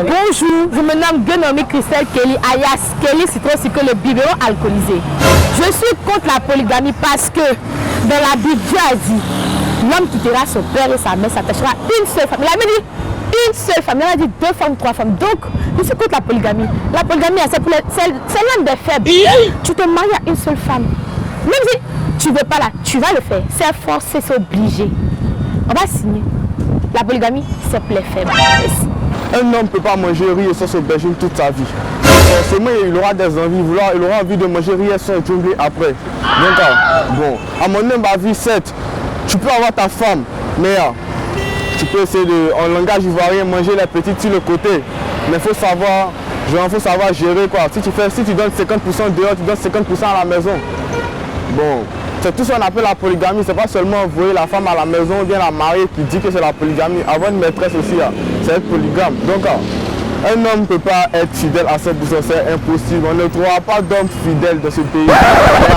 Bonjour, je me nomme Guenomi Christelle Kelly, alias Kelly Citron Sucré, le biberon alcoolisé. Je suis contre la polygamie parce que dans la Bible, Dieu a dit l'homme quittera son père et sa mère, s'attachera à une seule femme. Il a même dit une seule femme, il a dit 2 femmes, 3 femmes. Donc, je suis contre la polygamie. La polygamie, c'est l'homme des faibles. Tu te maries à une seule femme. Même si tu ne veux pas là, tu vas le faire. C'est forcé, c'est obligé. On va signer. La polygamie, c'est pour les faibles. Merci. Un homme ne peut pas manger riz et sauce aubergine toute sa vie. Forcément, il aura des envies, il aura envie de manger riz et sauce aubergine après. Donc, bon, à mon humble avis, 7, tu peux avoir ta femme, mais tu peux essayer de, en langage ivoirien, manger les petites sur le côté. Mais il faut savoir gérer quoi. Si tu donnes 50% dehors, tu donnes 50% à la maison. Bon, c'est tout ce qu'on appelle la polygamie. C'est pas seulement envoyer la femme à la maison ou bien la mariée qui dit que c'est la polygamie. Avoir une maîtresse aussi, c'est être polygame. Donc, un homme ne peut pas être fidèle à 100%, c'est impossible. On ne trouvera pas d'homme fidèle dans ce pays.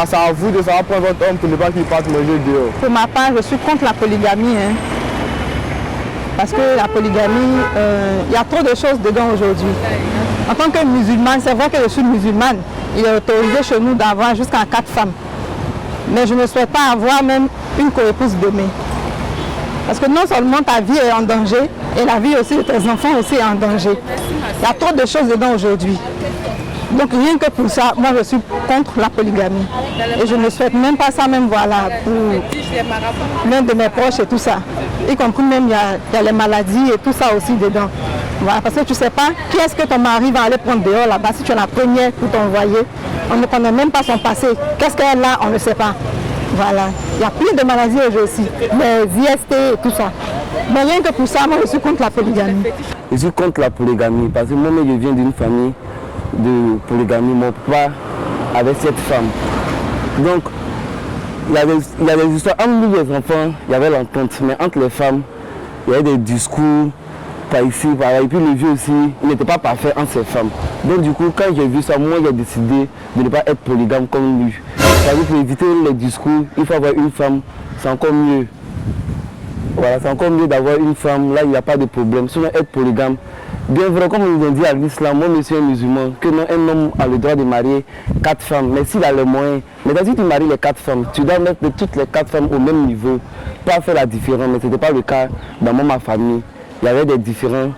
C'est à vous de savoir prendre votre homme pour ne pas qu'il parte manger dehors. Pour ma part, je suis contre la polygamie. Parce que la polygamie, il y a trop de choses dedans aujourd'hui. En tant que musulmane, c'est vrai que je suis musulmane. Il est autorisé chez nous d'avoir jusqu'à 4 femmes. Mais je ne souhaite pas avoir même une co-épouse demain. Parce que non seulement ta vie est en danger, et la vie aussi de tes enfants aussi est en danger. Il y a trop de choses dedans aujourd'hui. Donc rien que pour ça, moi je suis contre la polygamie. Et je ne souhaite même pas ça, même voilà, pour l'un de mes proches et tout ça. Y compris même il y a les maladies et tout ça aussi dedans. Voilà, parce que tu ne sais pas qui est-ce que ton mari va aller prendre dehors là-bas. Si tu es la première pour t'envoyer, on ne connaît même pas son passé. Qu'est-ce qu'elle a, on ne sait pas. Voilà, il y a plein de maladies aujourd'hui aussi, les IST et tout ça. Mais rien que pour ça, moi je suis contre la polygamie. Je suis contre la polygamie parce que moi-même je viens d'une famille de polygamie. Mon papa avait 7 femmes. Donc, il y a des histoires. Entre nous les enfants, il y avait l'entente. Mais entre les femmes, il y avait des discours par ici, par là. Et puis le vieux aussi, il n'était pas parfait entre ces femmes. Donc du coup, quand j'ai vu ça, moi j'ai décidé de ne pas être polygame comme lui. C'est-à-dire pour éviter les discours, il faut avoir une femme, c'est encore mieux. Voilà, c'est encore mieux d'avoir une femme, là il n'y a pas de problème. Sinon être polygame, bien vrai, comme nous ont dit à l'islam, moi monsieur musulman, que non, un homme a le droit de marier 4 femmes, mais s'il a les moyens, mais si tu maries les 4 femmes, tu dois mettre toutes les 4 femmes au même niveau, pas faire la différence, mais ce n'était pas le cas dans ma famille. Il y avait des différences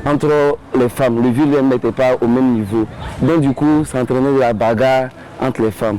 entre les femmes, le vieux ne mettait pas au même niveau. Donc du coup, ça entraînait de la bagarre entre les femmes.